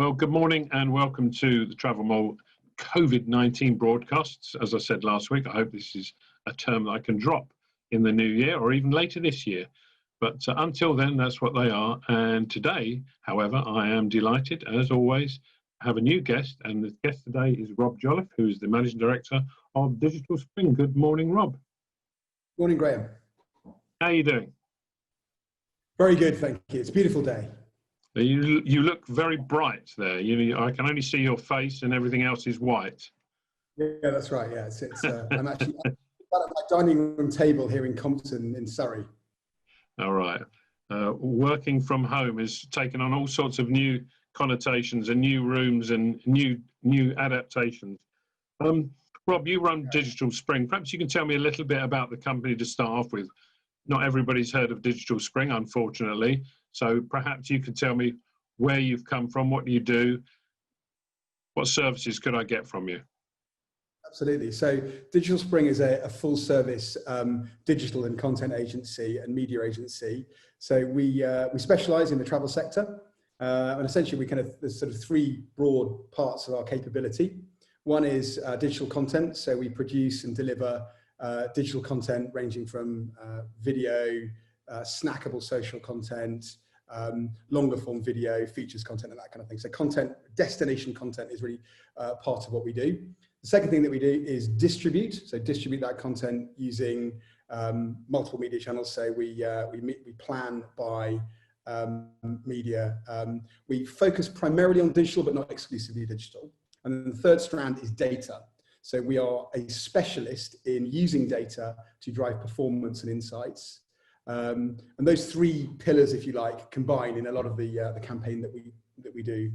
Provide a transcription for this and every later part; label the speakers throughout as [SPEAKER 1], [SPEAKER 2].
[SPEAKER 1] Well, good morning and welcome to the TravelMole COVID-19 broadcasts. As I said last week, I hope this is a term that I can drop in the new year or even later this year. But until then, that's what they are. And today, however, I am delighted, as always, to have a new guest. And the guest today is Rob Joliffe, who is the Managing Director of Digital Spring. Good morning, Rob.
[SPEAKER 2] Morning, Graham.
[SPEAKER 1] How are you doing?
[SPEAKER 2] Very good, thank you. It's a beautiful day.
[SPEAKER 1] You look very bright there. I can only see your face and everything else is white.
[SPEAKER 2] Yeah, that's right. Yeah, I'm actually at my dining room table here in Compton in Surrey.
[SPEAKER 1] All right. Working from home has taken on all sorts of new connotations and new rooms and new adaptations. Rob, you run Digital Spring. Perhaps you can tell me a little bit about the company to start off with. Not everybody's heard of Digital Spring, unfortunately. So perhaps you could tell me where you've come from, what you do, what services could I get from you?
[SPEAKER 2] Absolutely. So Digital Spring is a full service digital and content agency and media agency. So we specialize in the travel sector. And essentially there's sort of three broad parts of our capability. One is digital content. So we produce and deliver digital content ranging from video, snackable social content, longer form video, features content and that kind of thing. So destination content is really part of what we do. The second thing that we do is distribute. So distribute that content using multiple media channels. So we plan, buy media. We focus primarily on digital, but not exclusively digital. And then the third strand is data. So we are a specialist in using data to drive performance and insights. And those three pillars, if you like, combine in a lot of the campaign that we do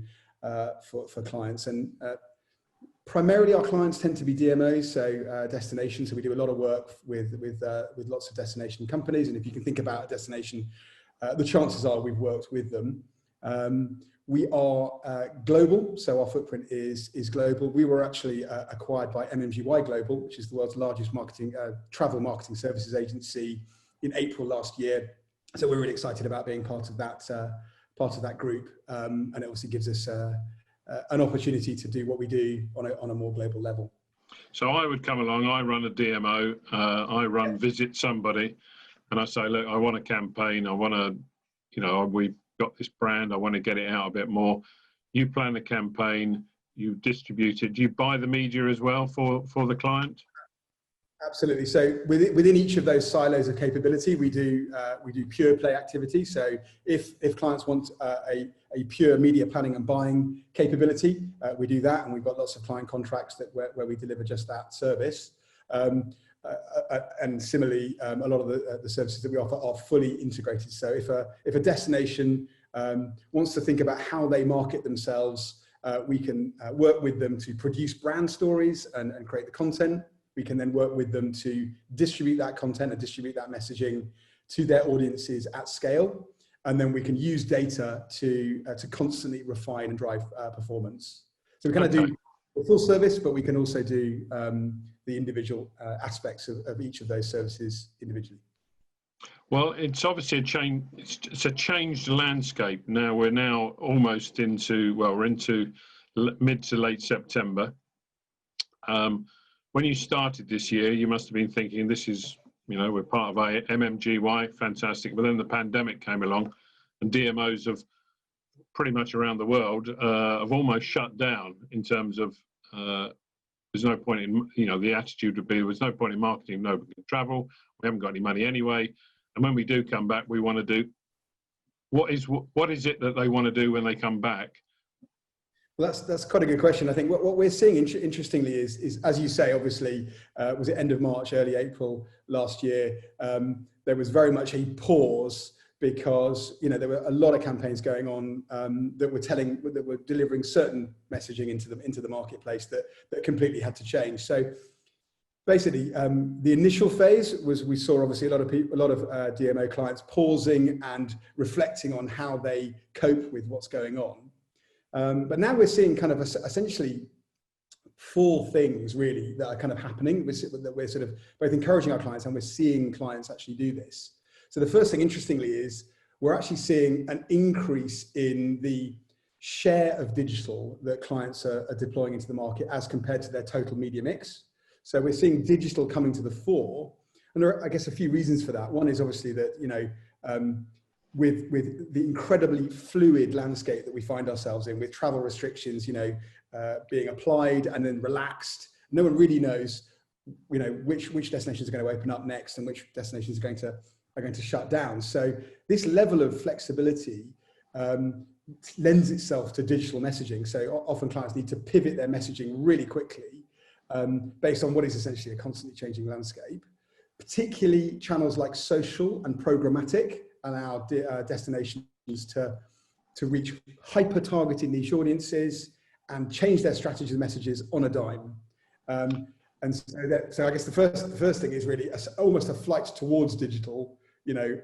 [SPEAKER 2] for clients. And primarily our clients tend to be DMOs, so destinations. So we do a lot of work with lots of destination companies. And if you can think about a destination, the chances are we've worked with them. We are global, so our footprint is global. We were actually acquired by MMGY Global, which is the world's largest travel marketing services agency, in April last year. So we're really excited about being part of that group, and it obviously gives us an opportunity to do what we do on a more global level.
[SPEAKER 1] So I would come along. I run a DMO. I run Visit Somebody, and I say, look, I want a campaign. I want to, we've got this brand. I want to get it out a bit more. You plan the campaign. You distribute it. Do you buy the media as well for the client?
[SPEAKER 2] Absolutely. So within each of those silos of capability, we do pure play activity. So if clients want a pure media planning and buying capability, we do that, and we've got lots of client contracts where we deliver just that service. And similarly, a lot of the services that we offer are fully integrated. So if a destination wants to think about how they market themselves, we can work with them to produce brand stories and create the content. We can then work with them to distribute that content and distribute that messaging to their audiences at scale. And then we can use data to constantly refine and drive performance. So we kind of do the full service, but we can also do the individual aspects of each of those services individually.
[SPEAKER 1] Well, it's obviously it's a changed landscape now. We're now almost into mid to late September. When you started this year, you must have been thinking, this is, we're part of MMGY, fantastic. But then the pandemic came along and DMOs have pretty much around the world have almost shut down in terms of there's no point in, the attitude would be there's no point in marketing, nobody can travel, we haven't got any money anyway. And when we do come back, we want to do, what is it that they want to do when they come back?
[SPEAKER 2] Well, that's quite a good question. I think what we're seeing, interestingly, is as you say, obviously, was it end of March, early April last year? There was very much a pause because there were a lot of campaigns going on that were delivering certain messaging into the marketplace that completely had to change. So basically, the initial phase was we saw obviously a lot of DMO clients pausing and reflecting on how they cope with what's going on. But now we're seeing kind of essentially four things really that are kind of happening that we're sort of both encouraging our clients and we're seeing clients actually do this. So the first thing, interestingly, is we're actually seeing an increase in the share of digital that clients are deploying into the market as compared to their total media mix. So we're seeing digital coming to the fore. And there are, I guess, a few reasons for that. One is obviously that, with the incredibly fluid landscape that we find ourselves in, with travel restrictions, being applied and then relaxed, no one really knows, which destinations are going to open up next and which destinations are going to shut down. So this level of flexibility lends itself to digital messaging. So often clients need to pivot their messaging really quickly based on what is essentially a constantly changing landscape. Particularly channels like social and programmatic allow destinations to reach hyper-targeted niche audiences and change their strategies and messages on a dime. And so I guess the first thing is really almost a flight towards digital,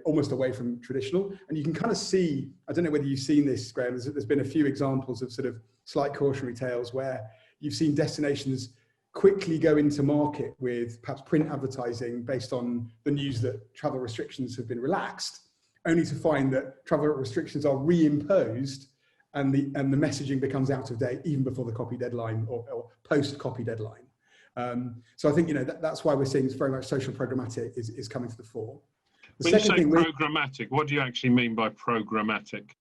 [SPEAKER 2] almost away from traditional. And you can kind of see, I don't know whether you've seen this, Graham, there's been a few examples of sort of slight cautionary tales where you've seen destinations quickly go into market with perhaps print advertising based on the news that travel restrictions have been relaxed, only to find that travel restrictions are reimposed and the messaging becomes out of date even before the copy deadline or post copy deadline. So I think, that's why we're seeing very much social programmatic is coming to the fore.
[SPEAKER 1] When you say programmatic, what do you actually mean by programmatic?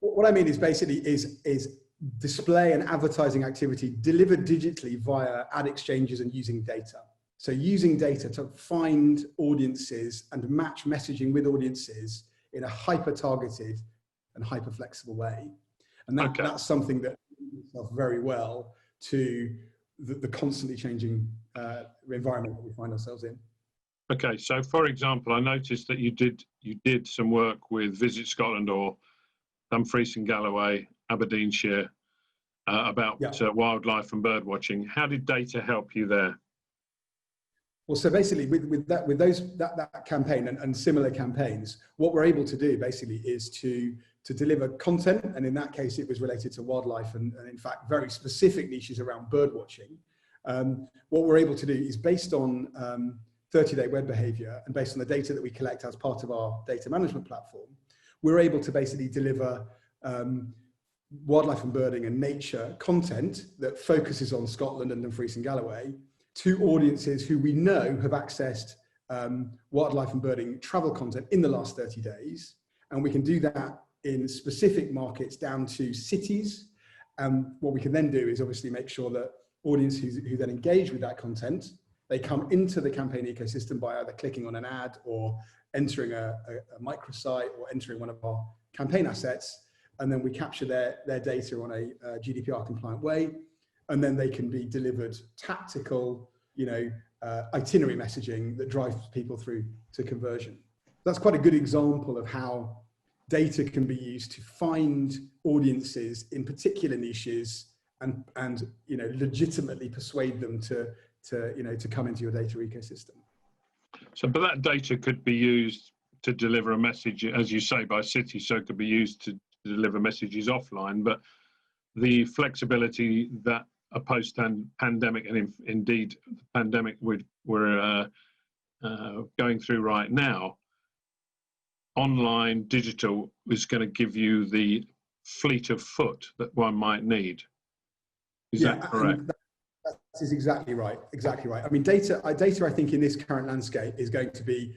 [SPEAKER 2] What I mean is basically is display and advertising activity delivered digitally via ad exchanges and using data. So using data to find audiences and match messaging with audiences in a hyper-targeted and hyper-flexible way. And that's something that lends itself very well to the constantly changing environment that we find ourselves in.
[SPEAKER 1] Okay, so for example, I noticed that you did some work with Visit Scotland or Dumfries and Galloway, Aberdeenshire, about wildlife and bird watching. How did data help you there?
[SPEAKER 2] Well, so basically with that campaign and similar campaigns, what we're able to do basically is to deliver content, and in that case it was related to wildlife and in fact very specific niches around bird watching. What we're able to do is based on 30-day web behavior and based on the data that we collect as part of our data management platform, we're able to basically deliver wildlife and birding and nature content that focuses on Scotland and Dumfries and Galloway to audiences who we know have accessed wildlife and birding travel content in the last 30 days. And we can do that in specific markets down to cities. And what we can then do is obviously make sure that audiences who then engage with that content, they come into the campaign ecosystem by either clicking on an ad or entering a microsite or entering one of our campaign assets. And then we capture their data on a GDPR compliant way. And then they can be delivered tactical, itinerary messaging that drives people through to conversion. That's quite a good example of how data can be used to find audiences in particular niches and legitimately persuade them to come into your data ecosystem.
[SPEAKER 1] So, but that data could be used to deliver a message, as you say, by city, so it could be used to deliver messages offline, but the flexibility that a post-pandemic and indeed the pandemic we're going through right now, online digital is going to give you the fleet of foot that one might need. Is that correct?
[SPEAKER 2] That is exactly right. Exactly right. I mean, data, I think, in this current landscape is going to be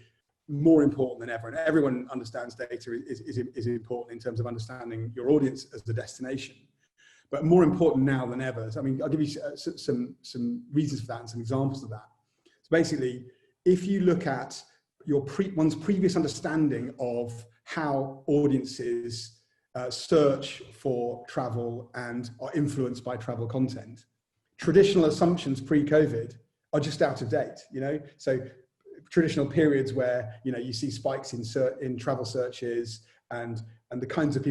[SPEAKER 2] more important than ever, and everyone understands data is important in terms of understanding your audience as the destination. But more important now than ever. I mean, I'll give you some reasons for that and some examples of that. So basically, if you look at one's previous understanding of how audiences search for travel and are influenced by travel content, traditional assumptions pre-COVID are just out of date. So traditional periods where you see spikes in travel searches and the kinds of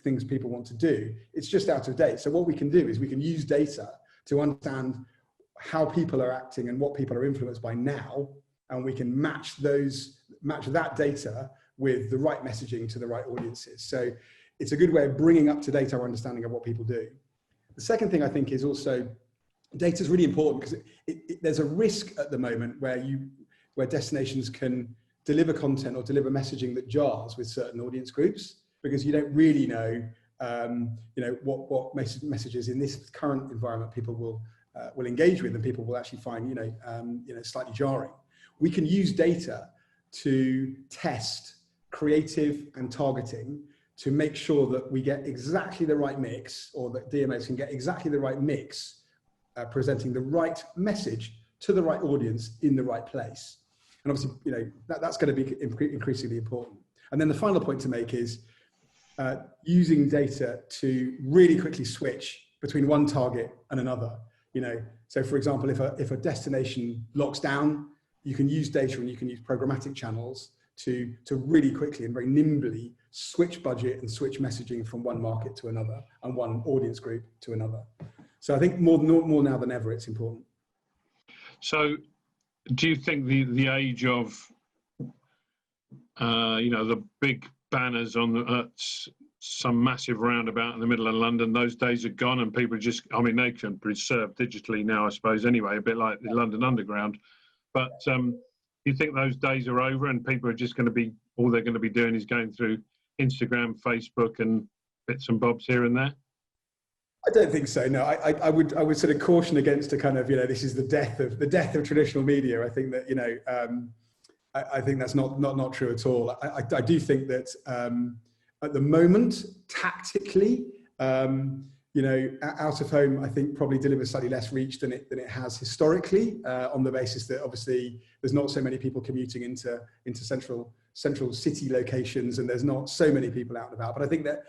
[SPEAKER 2] things people want to do, it's just out of date. So what we can do is we can use data to understand how people are acting and what people are influenced by now, and we can match that data with the right messaging to the right audiences. So it's a good way of bringing up to date our understanding of what people do. The second thing I think is also data is really important because there's a risk at the moment where destinations can deliver content or deliver messaging that jars with certain audience groups, because you don't really know what messages in this current environment people will engage with and people will actually find slightly jarring. We can use data to test creative and targeting to make sure that we get exactly the right mix, or that DMOs can get exactly the right mix, presenting the right message to the right audience in the right place. And obviously, that's going to be increasingly important. And then the final point to make is using data to really quickly switch between one target and another. So for example, if a destination locks down, you can use data and you can use programmatic channels to really quickly and very nimbly switch budget and switch messaging from one market to another and one audience group to another. So I think more now than ever, it's important.
[SPEAKER 1] So do you think the age of, the big banners on some massive roundabout in the middle of London, those days are gone, and people just, they can be served digitally now, I suppose, anyway, a bit like the London Underground. But you think those days are over and people are just going to be, all they're going to be doing is going through Instagram, Facebook and bits and bobs here and there?
[SPEAKER 2] I don't think so. No, I would sort of caution against a kind of, this is the death of traditional media. I think that, I think that's not true at all. I do think that at the moment, tactically, out of home, I think probably delivers slightly less reach than it has historically, on the basis that obviously there's not so many people commuting into central city locations, and there's not so many people out and about. But I think that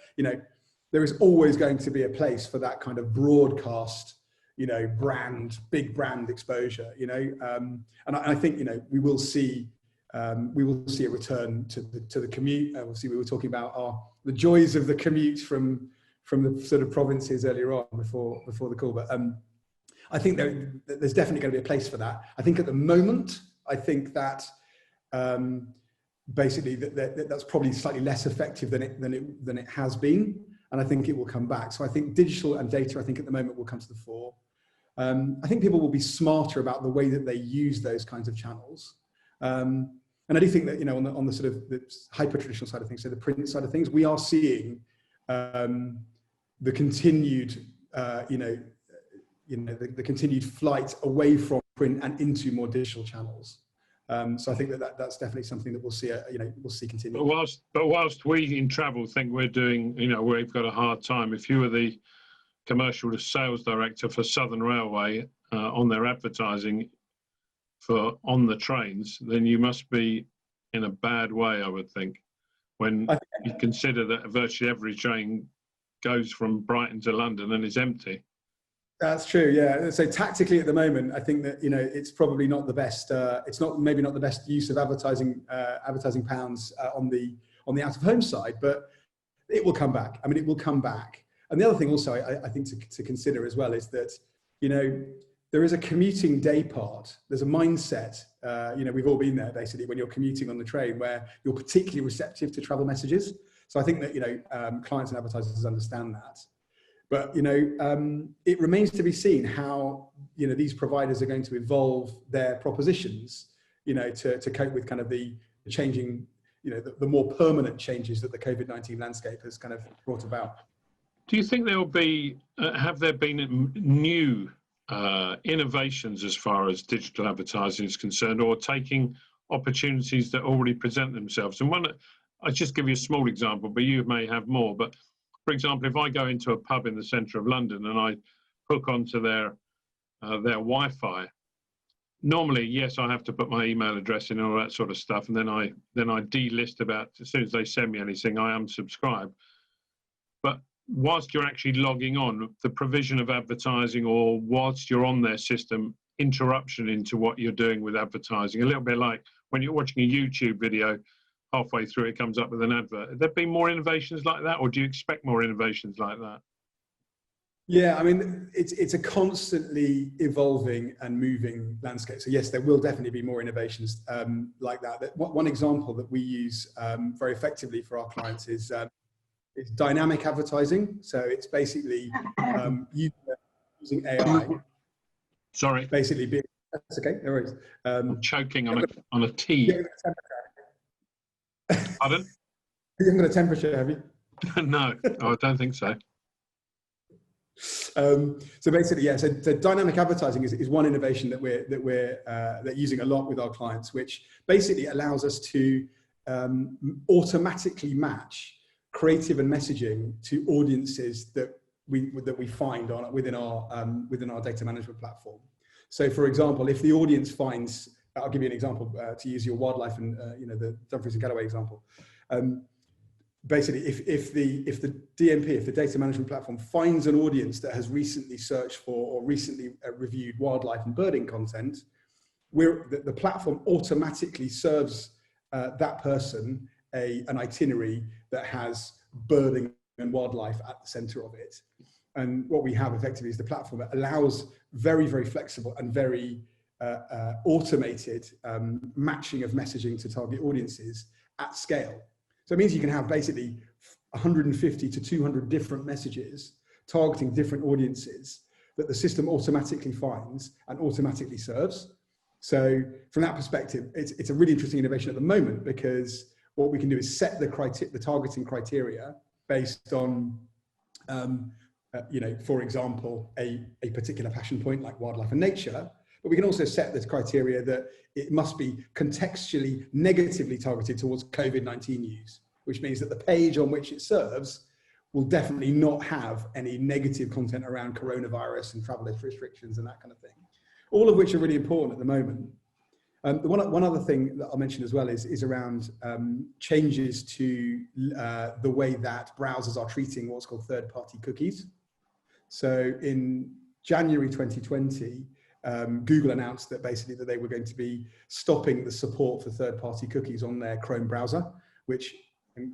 [SPEAKER 2] there is always going to be a place for that kind of broadcast, big brand exposure. And I think we will see a return to the commute. Obviously, we were talking about the joys of the commute from the sort of provinces earlier on before the call. But I think there's definitely going to be a place for that. I think at the moment, I think that basically that's probably slightly less effective than it has been, and I think it will come back. So I think digital and data, I think at the moment will come to the fore. I think people will be smarter about the way that they use those kinds of channels. And I do think that on the sort of the hyper traditional side of things, so the print side of things, we are seeing the continued the continued flight away from print and into more digital channels. So I think that's definitely something that we'll see continue.
[SPEAKER 1] But whilst we in travel think we're doing, we've got a hard time, if you were the commercial sales director for Southern Railway on their advertising for on the trains, then you must be in a bad way, I would think, when you consider that virtually every train goes from Brighton to London and is empty.
[SPEAKER 2] That's true, yeah. So tactically at the moment, I think that it's probably not the best. It's maybe not the best use of advertising pounds on the out of home side, but it will come back. It will come back. And the other thing also I think to consider as well is that there is a commuting day part. There's a mindset. We've all been there basically when you're commuting on the train where you're particularly receptive to travel messages. So I think that clients and advertisers understand that. But it remains to be seen how these providers are going to evolve their propositions, to cope with kind of the changing, the more permanent changes that the COVID-19 landscape has kind of brought about.
[SPEAKER 1] Do you think there will be? Have there been new innovations as far as digital advertising is concerned, or taking opportunities that already present themselves? And one, I'll just give you a small example, but you may have more. But for example, if I go into a pub in the centre of London and I hook onto their Wi-Fi, normally, yes, I have to put my email address in and all that sort of stuff, and then I delist about, as soon as they send me anything, I unsubscribe. But whilst you're actually logging on, the provision of advertising, or whilst you're on their system, interruption into what you're doing with advertising, a little bit like when you're watching a YouTube video, halfway through it comes up with an advert. Have there been more innovations like that, or do you expect more innovations like that?
[SPEAKER 2] Yeah, it's a constantly evolving and moving landscape. So yes, there will definitely be more innovations like that. One example that we use very effectively for our clients is dynamic advertising. So it's basically using AI.
[SPEAKER 1] Sorry.
[SPEAKER 2] Basically, that's okay. No worries.
[SPEAKER 1] I'm choking on a tea. Pardon?
[SPEAKER 2] You haven't got a temperature, have you?
[SPEAKER 1] No, I don't think so.
[SPEAKER 2] So basically, yeah. So dynamic advertising is one innovation that we're using a lot with our clients, which basically allows us to automatically match creative and messaging to audiences that we find within our data management platform. So, for example, if the audience finds, I'll give you an example to use your wildlife and the Dumfries and Galloway example. Basically, if the DMP, if the data management platform finds an audience that has recently searched for or recently reviewed wildlife and birding content, the platform automatically serves that person an itinerary that has birding and wildlife at the center of it. And what we have effectively is the platform that allows very, very flexible and very automated matching of messaging to target audiences at scale. So it means you can have basically 150 to 200 different messages targeting different audiences that the system automatically finds and automatically serves. So from that perspective, it's a really interesting innovation at the moment, because what we can do is set the targeting criteria based on, for example, a particular passion point like wildlife and nature. But we can also set this criteria that it must be contextually negatively targeted towards COVID-19 use, which means that the page on which it serves will definitely not have any negative content around coronavirus and travel restrictions and that kind of thing, all of which are really important at the moment. One other thing that I'll mention as well is around changes to the way that browsers are treating what's called third-party cookies. So in January 2020, Google announced that basically that they were going to be stopping the support for third-party cookies on their Chrome browser, which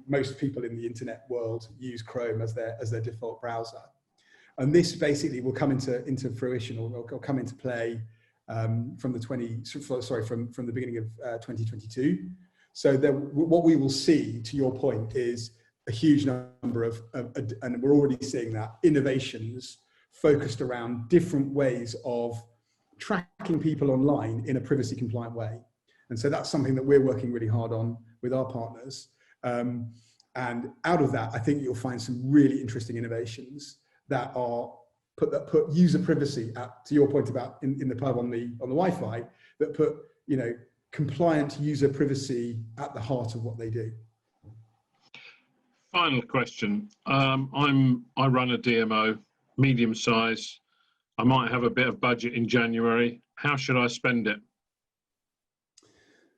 [SPEAKER 2] most people in the internet world use Chrome as their default browser. And this basically will come into fruition or come into play from the beginning of 2022. So what we will see, to your point, is a huge number of and we're already seeing that, innovations focused around different ways of tracking people online in a privacy compliant way. And so that's something that we're working really hard on with our partners. And out of that, I think you'll find some really interesting innovations that put user privacy to your point about in the pub on the Wi-Fi, that put compliant user privacy at the heart of what they do.
[SPEAKER 1] Final question. I run a DMO, medium size. I might have a bit of budget in January. How should I spend it?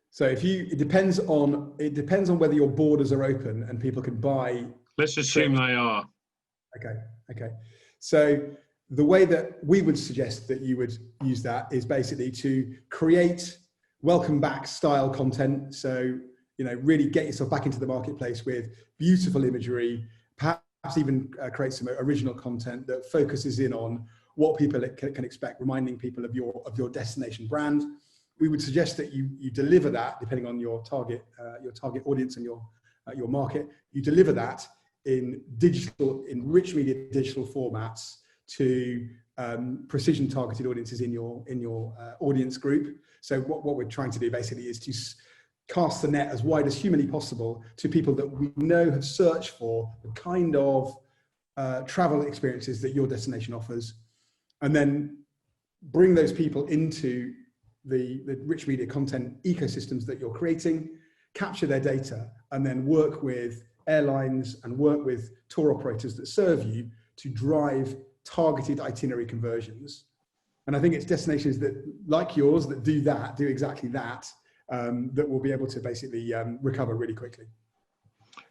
[SPEAKER 2] So it depends on whether your borders are open and people can buy.
[SPEAKER 1] Let's assume they are.
[SPEAKER 2] Okay. So the way that we would suggest that you would use that is basically to create welcome back style content. So, really get yourself back into the marketplace with beautiful imagery, perhaps even create some original content that focuses in on what people can expect, reminding people of your destination brand. We would suggest that you deliver that, depending on your target audience and your market. You deliver that in rich media digital formats to precision targeted audiences in your audience group. So what we're trying to do basically is to cast the net as wide as humanly possible to people that we know have searched for the kind of travel experiences that your destination offers, and then bring those people into the rich media content ecosystems that you're creating, capture their data, and then work with airlines and work with tour operators that serve you to drive targeted itinerary conversions. And I think it's destinations that, like yours, that do exactly that, that will be able to basically recover really quickly.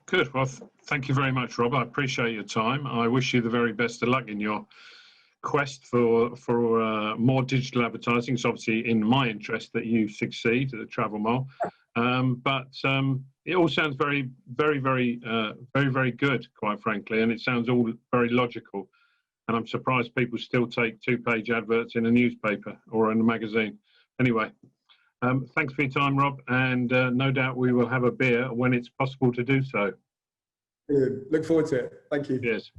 [SPEAKER 1] Good. Well, thank you very much, Rob. I appreciate your time. I wish you the very best of luck in your quest for more digital advertising. It's obviously in my interest that you succeed at the TravelMole. But it all sounds very, very, very, very, very good, quite frankly, and it sounds all very logical. And I'm surprised people still take 2-page adverts in a newspaper or in a magazine. Anyway, thanks for your time, Rob, and no doubt we will have a beer when it's possible to do so.
[SPEAKER 2] Good. Look forward to it. Thank you.
[SPEAKER 1] Cheers.